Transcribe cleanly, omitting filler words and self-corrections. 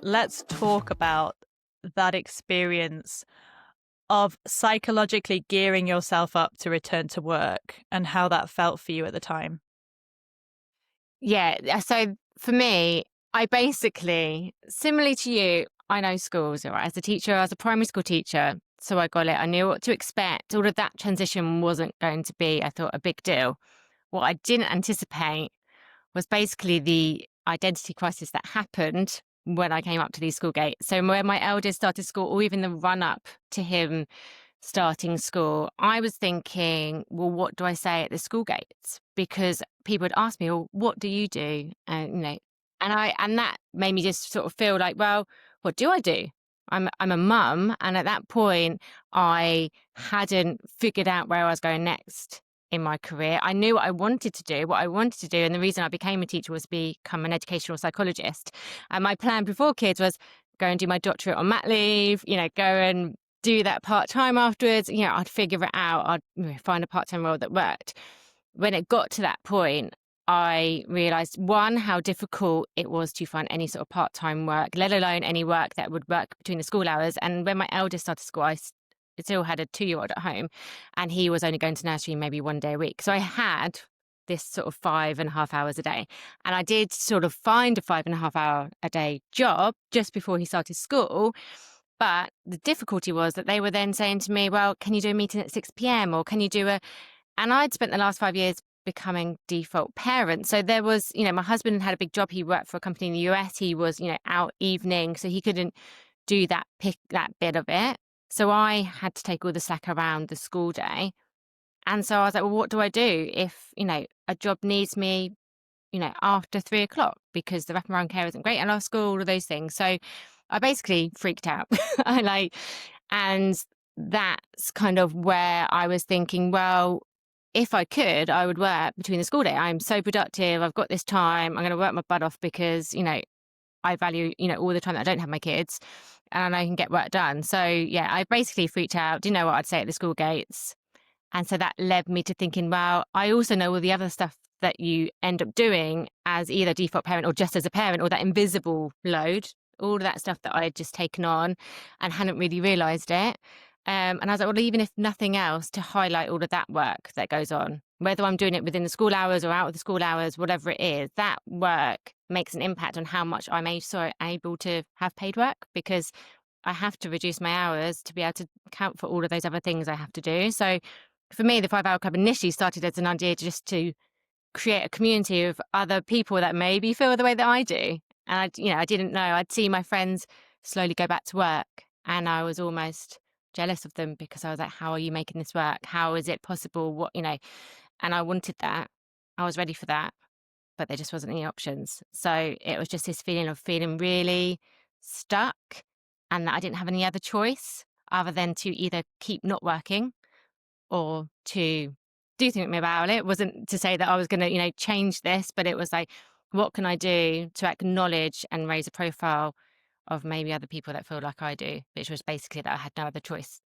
Let's talk about that experience of psychologically gearing yourself up to return to work and how that felt for you at the time. Yeah. So for me, I basically, similarly to you, I know schools, all right? As a teacher, as a primary school teacher, so I got it. I knew what to expect. All of that transition wasn't going to be, I thought, a big deal. What I didn't anticipate was basically the identity crisis that happened when I came up to these school gates. So when my eldest started school, or even the run up to him starting school, I was thinking, well, what do I say at the school gates? Because people would ask me, well, what do you do? And that made me just sort of feel like, well, what do I do? I'm a mum, and at that point, I hadn't figured out where I was going next in my career. I knew what I wanted to do, and the reason I became a teacher was to become an educational psychologist. And my plan before kids was go and do my doctorate on mat leave, go and do that part-time afterwards. I'd figure it out. I'd find a part-time role that worked. When it got to that point, I realized, one, how difficult it was to find any sort of part-time work, let alone any work that would work between the school hours. And when my eldest started school, I still had a 2-year-old at home, and he was only going to nursery maybe one day a week. So I had this sort of 5.5 hours a day. And I did sort of find a 5.5 hour a day job just before he started school. But the difficulty was that they were then saying to me, well, can you do a meeting at 6 p.m. or can you do a... And I'd spent the last 5 years becoming default parent. So there was, my husband had a big job. He worked for a company in the US. He was, out evening, so he couldn't do pick that bit of it. So I had to take all the slack around the school day. And so I was like, well, what do I do if, a job needs me, after 3 o'clock because the wraparound care isn't great and our school, all of those things. So I basically freaked out. And that's kind of where I was thinking, well, if I could, I would work between the school day. I'm so productive. I've got this time. I'm going to work my butt off because, I value, all the time that I don't have my kids, and I can get work done. So yeah, I basically freaked out. Do you know what I'd say at the school gates? And so that led me to thinking, well, I also know all the other stuff that you end up doing as either default parent or just as a parent, or that invisible load, all of that stuff that I had just taken on and hadn't really realized it. And I was like, well, even if nothing else, to highlight all of that work that goes on, whether I'm doing it within the school hours or out of the school hours, whatever it is, that work makes an impact on how much I'm able to have paid work, because I have to reduce my hours to be able to account for all of those other things I have to do. So for me, the 5 Hour Club initially started as an idea just to create a community of other people that maybe feel the way that I do. And I didn't know. I'd see my friends slowly go back to work, and I was almost jealous of them because I was like, how are you making this work? How is it possible? And I wanted that. I was ready for that, but there just wasn't any options. So it was just this feeling of feeling really stuck, and that I didn't have any other choice other than to either keep not working or to do something about it. It wasn't to say that I was going to, change this, but it was like, what can I do to acknowledge and raise a profile of maybe other people that feel like I do, which was basically that I had no other choice.